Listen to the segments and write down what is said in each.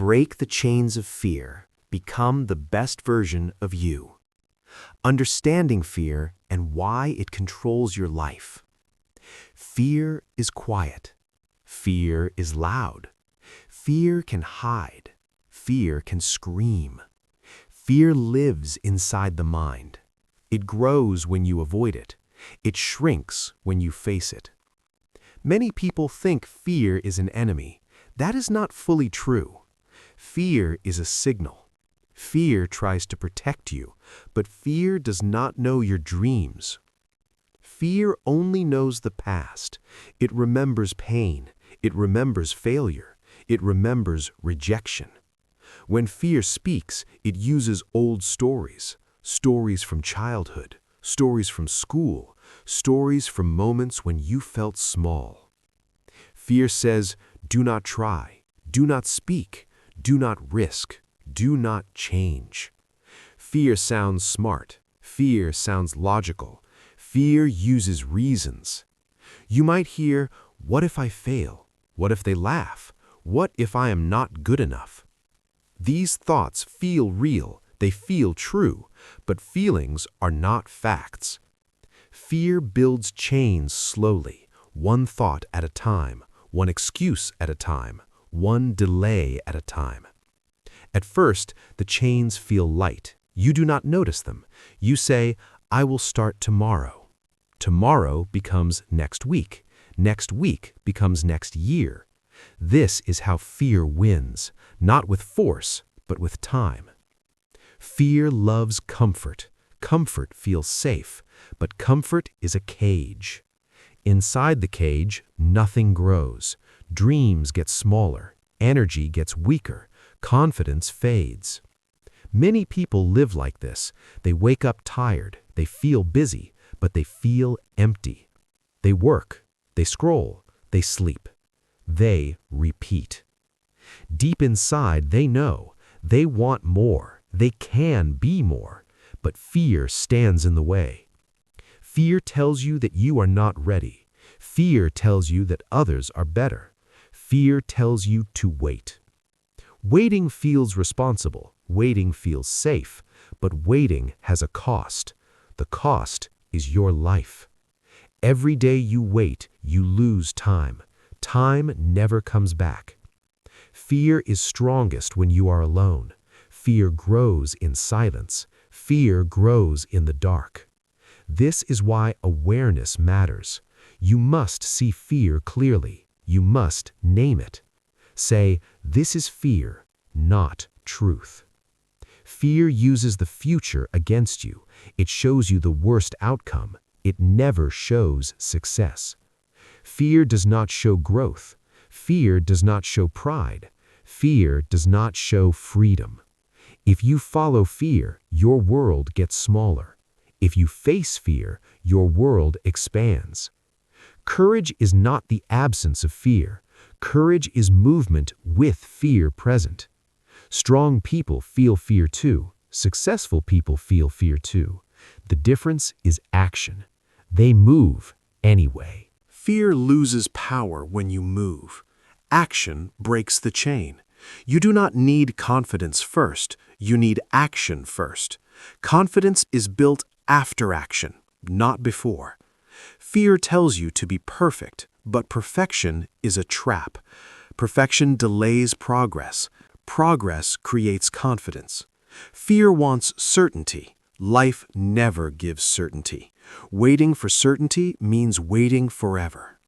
Break the chains of fear. Become the best version of you. Understanding fear and why it controls your life. Fear is quiet. Fear is loud. Fear can hide. Fear can scream. Fear lives inside the mind. It grows when you avoid it. It shrinks when you face it. Many people think fear is an enemy. That is not fully true. Fear is a signal. Fear tries to protect you, but fear does not know your dreams. Fear only knows the past. It remembers pain. It remembers failure. It remembers rejection. When fear speaks, it uses old stories, stories from childhood, stories from school, stories from moments when you felt small. Fear says, do not try, do not speak, do not risk, do not change. Fear sounds smart. Fear sounds logical. Fear uses reasons. You might hear, what if I fail? What if they laugh? What if I am not good enough? These thoughts feel real, they feel true, but feelings are not facts. Fear builds chains slowly, one thought at a time, one excuse at a time, one delay at a time. At first, the chains feel light. You do not notice them. You say, I will start tomorrow. Tomorrow becomes next week. Next week becomes next year. This is how fear wins, not with force, but with time. Fear loves comfort. Comfort feels safe, but comfort is a cage. Inside the cage, nothing grows. Dreams get smaller. Energy gets weaker. Confidence fades. Many people live like this. They wake up tired. They feel busy, but they feel empty. They work. They scroll. They sleep. They repeat. Deep inside, they know. They want more. They can be more. But fear stands in the way. Fear tells you that you are not ready. Fear tells you that others are better. Fear tells you to wait. Waiting feels responsible. Waiting feels safe. But waiting has a cost. The cost is your life. Every day you wait, you lose time. Time never comes back. Fear is strongest when you are alone. Fear grows in silence. Fear grows in the dark. This is why awareness matters. You must see fear clearly. You must name it. Say, this is fear, not truth. Fear uses the future against you. It shows you the worst outcome. It never shows success. Fear does not show growth. Fear does not show pride. Fear does not show freedom. If you follow fear, your world gets smaller. If you face fear, your world expands. Courage is not the absence of fear. Courage is movement with fear present. Strong people feel fear too. Successful people feel fear too. The difference is action. They move anyway. Fear loses power when you move. Action breaks the chain. You do not need confidence first. You need action first. Confidence is built after action, not before. Fear tells you to be perfect, but perfection is a trap. Perfection delays progress. Progress creates confidence. Fear wants certainty. Life never gives certainty. Waiting for certainty means waiting forever.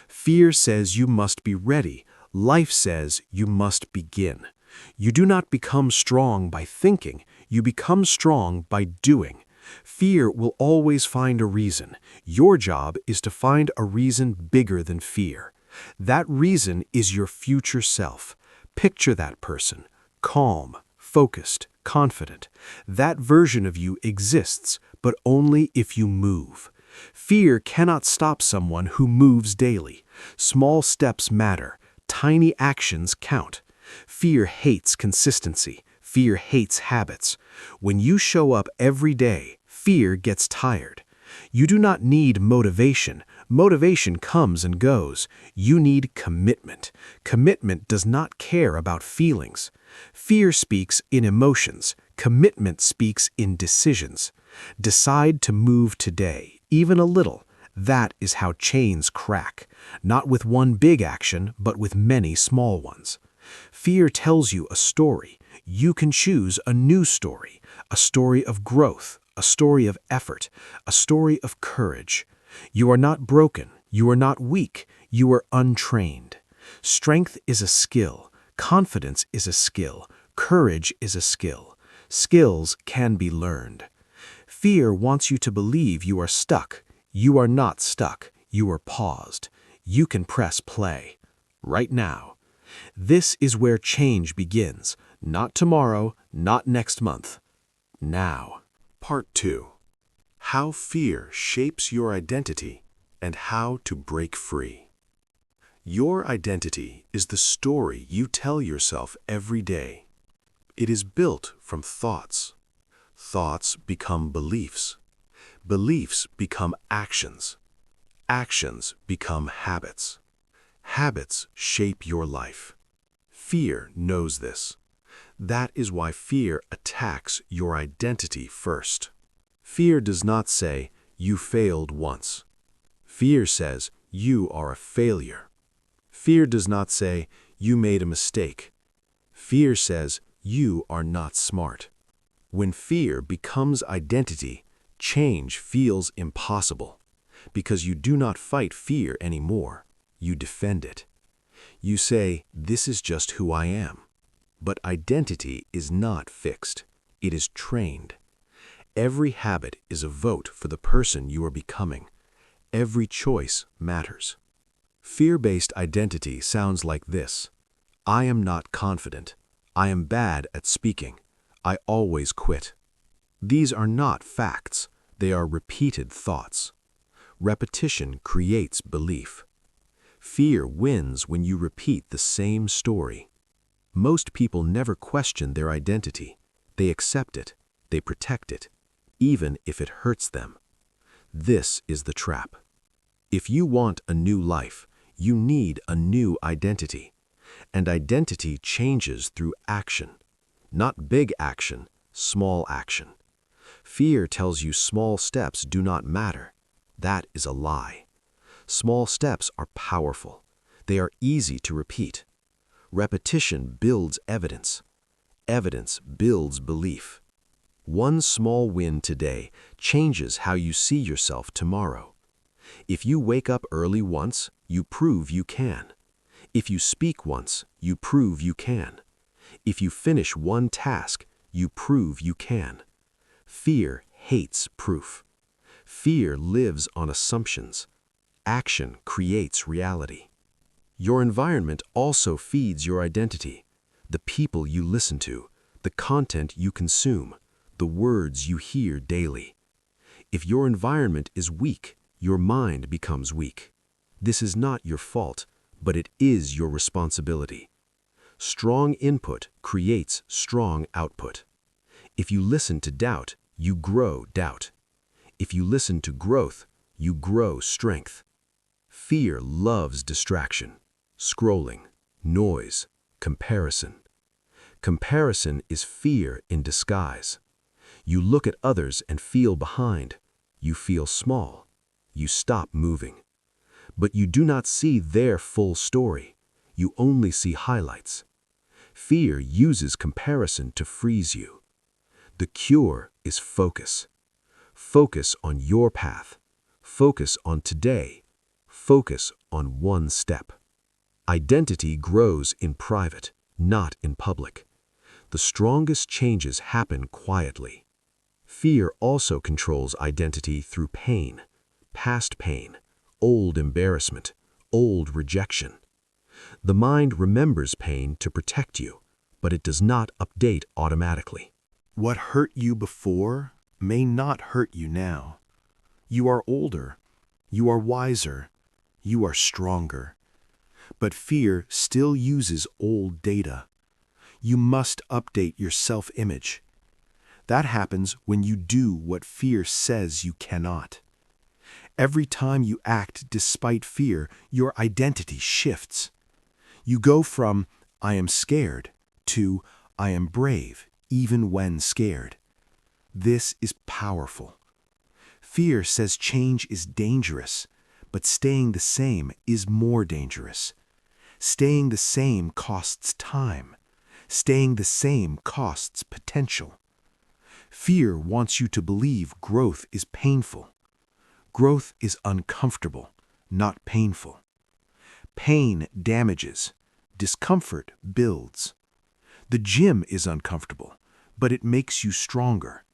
Fear says you must be ready. Life says you must begin. You do not become strong by thinking. You become strong by doing. Fear will always find a reason. Your job is to find a reason bigger than fear. That reason is your future self. Picture that person, calm, focused, confident. That version of you exists, but only if you move. Fear cannot stop someone who moves daily. Small steps matter. Tiny actions count. Fear hates consistency. Fear hates habits. When you show up every day, fear gets tired. You do not need motivation. Motivation comes and goes. You need commitment. Commitment does not care about feelings. Fear speaks in emotions. Commitment speaks in decisions. Decide to move today, even a little. That is how chains crack, not with one big action, but with many small ones. Fear tells you a story. You can choose a new story, a story of growth, a story of effort, a story of courage. You are not broken. You are not weak. You are untrained. Strength is a skill. Confidence is a skill. Courage is a skill. Skills can be learned. Fear wants you to believe you are stuck. You are not stuck. You are paused. You can press play. Right now. This is where change begins. Not tomorrow, not next month. Now. Part 2. How fear shapes your identity and how to break free. Your identity is the story you tell yourself every day. It is built from thoughts. Thoughts become beliefs. Beliefs become actions. Actions become habits. Habits shape your life. Fear knows this. That is why fear attacks your identity first. Fear does not say, you failed once. Fear says, you are a failure. Fear does not say, you made a mistake. Fear says, you are not smart. When fear becomes identity, change feels impossible. Because you do not fight fear anymore. You defend it. You say, this is just who I am. But identity is not fixed. It is trained. Every habit is a vote for the person you are becoming. Every choice matters. Fear-based identity sounds like this. I am not confident. I am bad at speaking. I always quit. These are not facts. They are repeated thoughts. Repetition creates belief. Fear wins when you repeat the same story. Most people never question their identity. They accept it. They protect it, even if it hurts them. This is the trap. If you want a new life, you need a new identity. And identity changes through action. Not big action, small action. Fear tells you small steps do not matter. That is a lie. Small steps are powerful. They are easy to repeat. Repetition builds evidence. Evidence builds belief. One small win today changes how you see yourself tomorrow. If you wake up early once, you prove you can. If you speak once, you prove you can. If you finish one task, you prove you can. Fear hates proof. Fear lives on assumptions. Action creates reality. Your environment also feeds your identity. The people you listen to, the content you consume, the words you hear daily. If your environment is weak, your mind becomes weak. This is not your fault, but it is your responsibility. Strong input creates strong output. If you listen to doubt, you grow doubt. If you listen to growth, you grow strength. Fear loves distraction, scrolling, noise, comparison. Comparison is fear in disguise. You look at others and feel behind. You feel small. You stop moving. But you do not see their full story. You only see highlights. Fear uses comparison to freeze you. The cure is focus. Focus on your path. Focus on today. Focus on one step. Identity grows in private, not in public. The strongest changes happen quietly. Fear also controls identity through pain, past pain, old embarrassment, old rejection. The mind remembers pain to protect you, but it does not update automatically. What hurt you before may not hurt you now. You are older. You are wiser. You are stronger. But fear still uses old data. You must update your self-image. That happens when you do what fear says you cannot. Every time you act despite fear, your identity shifts. You go from, I am scared, to, I am brave, even when scared. This is powerful. Fear says change is dangerous, but staying the same is more dangerous. Staying the same costs time. Staying the same costs potential. Fear wants you to believe growth is painful. Growth is uncomfortable, not painful. Pain damages. Discomfort builds. The gym is uncomfortable, but it makes you stronger.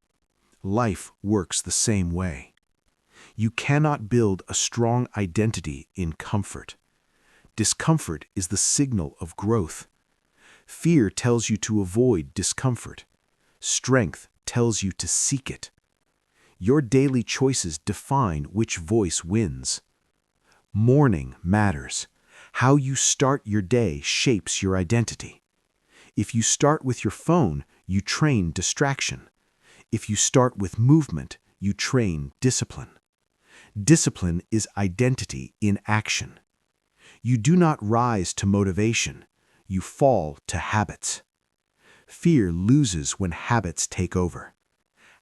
Life works the same way. You cannot build a strong identity in comfort. Discomfort is the signal of growth. Fear tells you to avoid discomfort. Strength tells you to seek it. Your daily choices define which voice wins. Morning matters. How you start your day shapes your identity. If you start with your phone, you train distraction. If you start with movement, you train discipline. Discipline is identity in action. You do not rise to motivation. You fall to habits. Fear loses when habits take over.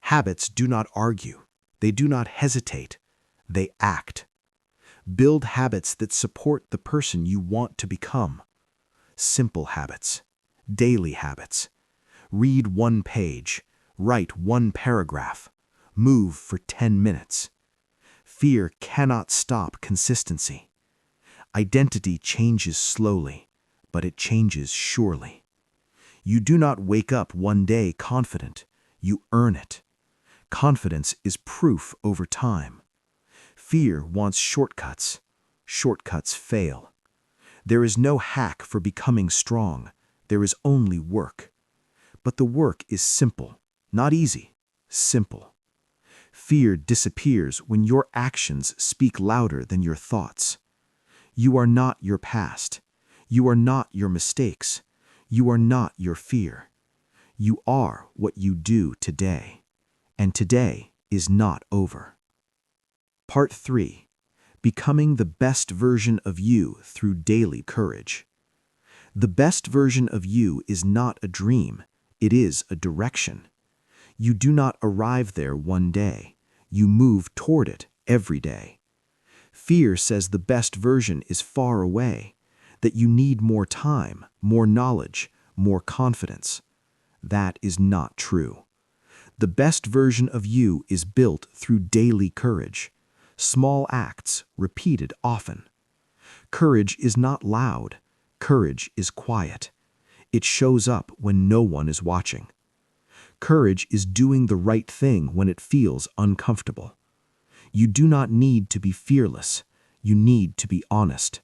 Habits do not argue. They do not hesitate. They act. Build habits that support the person you want to become. Simple habits. Daily habits. Read 1 page. Write 1 paragraph. Move for 10 minutes. Fear cannot stop consistency. Identity changes slowly, but it changes surely. You do not wake up one day confident. You earn it. Confidence is proof over time. Fear wants shortcuts. Shortcuts fail. There is no hack for becoming strong. There is only work. But the work is simple, not easy, simple. Fear disappears when your actions speak louder than your thoughts. You are not your past. You are not your mistakes. You are not your fear. You are what you do today. And today is not over. Part 3. Becoming the best version of you through daily courage. The best version of you is not a dream. It is a direction. You do not arrive there one day. You move toward it every day. Fear says the best version is far away, that you need more time, more knowledge, more confidence. That is not true. The best version of you is built through daily courage, small acts repeated often. Courage is not loud. Courage is quiet. It shows up when no one is watching. Courage is doing the right thing when it feels uncomfortable. You do not need to be fearless. You need to be honest.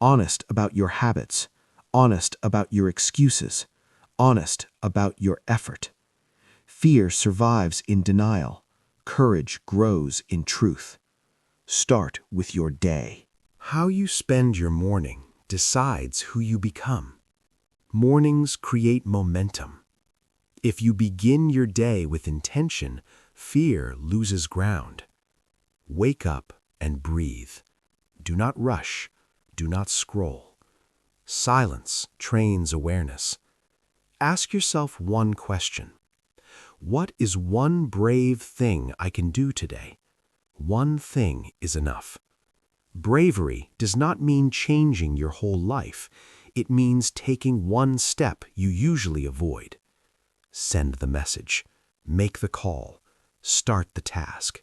Honest about your habits. Honest about your excuses. Honest about your effort. Fear survives in denial. Courage grows in truth. Start with your day. How you spend your morning decides who you become. Mornings create momentum. If you begin your day with intention, fear loses ground. Wake up and breathe. Do not rush. Do not scroll. Silence trains awareness. Ask yourself one question. What is one brave thing I can do today? One thing is enough. Bravery does not mean changing your whole life. It means taking one step you usually avoid. Send the message. Make the call. Start the task.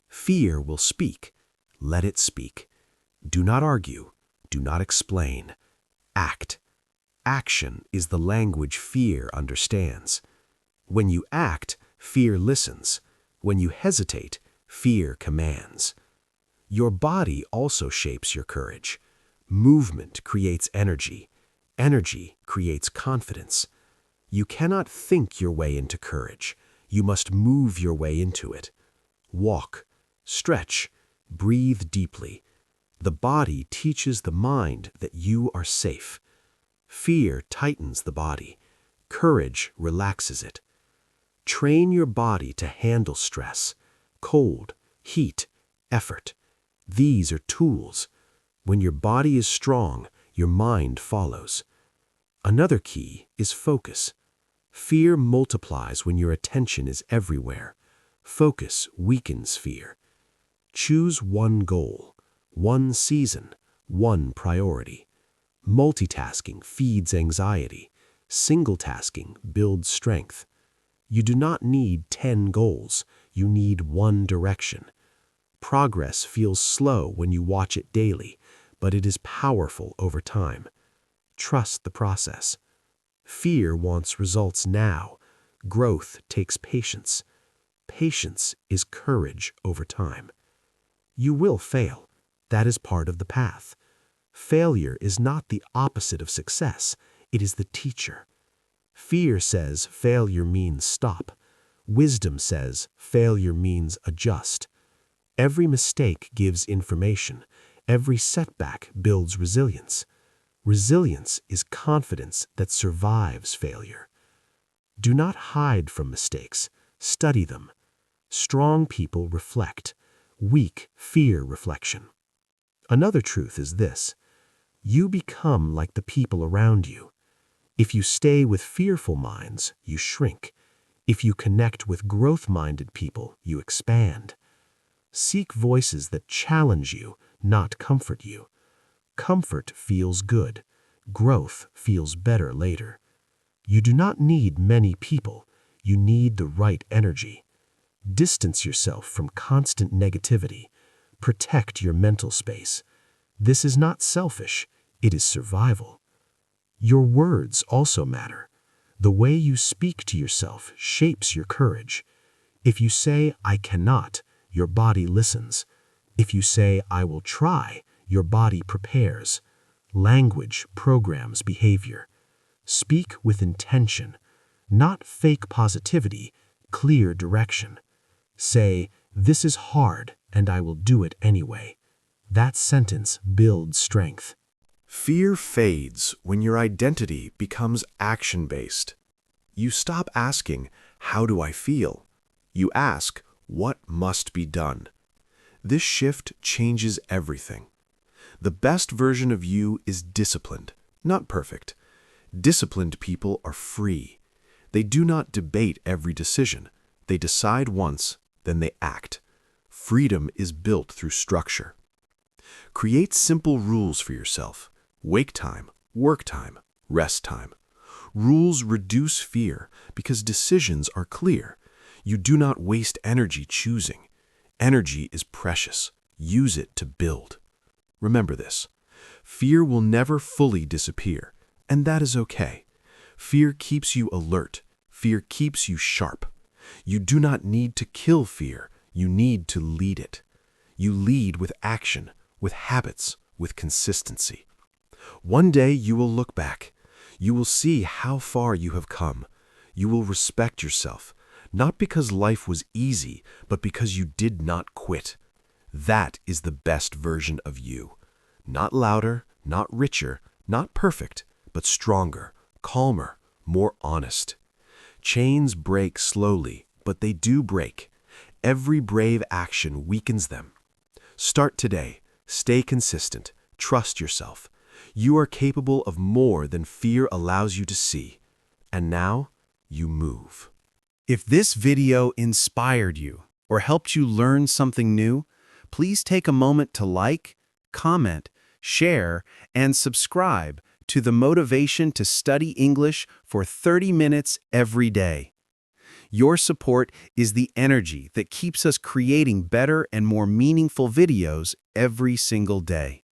Fear will speak. Let it speak. Do not argue. Do not explain. Act. Action is the language fear understands. When you act, fear listens. When you hesitate, fear commands. Your body also shapes your courage. Movement creates energy. Energy creates confidence. You cannot think your way into courage. You must move your way into it. Walk, stretch, breathe deeply. The body teaches the mind that you are safe. Fear tightens the body. Courage relaxes it. Train your body to handle stress, cold, heat, effort. These are tools. When your body is strong, your mind follows. Another key is focus. Fear multiplies when your attention is everywhere. Focus weakens fear. Choose one goal, one season, one priority. Multitasking feeds anxiety. Single-tasking builds strength. You do not need 10 goals, you need one direction. Progress feels slow when you watch it daily, but it is powerful over time. Trust the process. Fear wants results now. Growth takes patience. Patience is courage over time. You will fail. That is part of the path. Failure is not the opposite of success. It is the teacher. Fear says failure means stop. Wisdom says failure means adjust. Every mistake gives information. Every setback builds resilience. Resilience is confidence that survives failure. Do not hide from mistakes. Study them. Strong people reflect. Weak fear reflection. Another truth is this: you become like the people around you. If you stay with fearful minds, you shrink. If you connect with growth-minded people, you expand. Seek voices that challenge you, not comfort you. Comfort feels good. Growth feels better later. You do not need many people. You need the right energy. Distance yourself from constant negativity. Protect your mental space. This is not selfish. It is survival. Your words also matter. The way you speak to yourself shapes your courage. If you say, "I cannot," your body listens. If you say, "I will try," your body prepares. Language programs behavior. Speak with intention, not fake positivity, clear direction. Say, "This is hard, and I will do it anyway." That sentence builds strength. Fear fades when your identity becomes action-based. You stop asking, "How do I feel?" You ask, "What must be done?" This shift changes everything. The best version of you is disciplined, not perfect. Disciplined people are free. They do not debate every decision. They decide once, then they act. Freedom is built through structure. Create simple rules for yourself. Wake time, work time, rest time. Rules reduce fear because decisions are clear. You do not waste energy choosing. Energy is precious. Use it to build. Remember this. Fear will never fully disappear, and that is okay. Fear keeps you alert. Fear keeps you sharp. You do not need to kill fear. You need to lead it. You lead with action, with habits, with consistency. One day you will look back. You will see how far you have come. You will respect yourself, not because life was easy, but because you did not quit. That is the best version of you. Not louder, not richer, not perfect, but stronger, calmer, more honest. Chains break slowly, but they do break. Every brave action weakens them. Start today. Stay consistent. Trust yourself. You are capable of more than fear allows you to see. And now, you move. If this video inspired you or helped you learn something new, please take a moment to like, comment, share, and subscribe to the Motivation to Study English for 30 minutes every day. Your support is the energy that keeps us creating better and more meaningful videos every single day.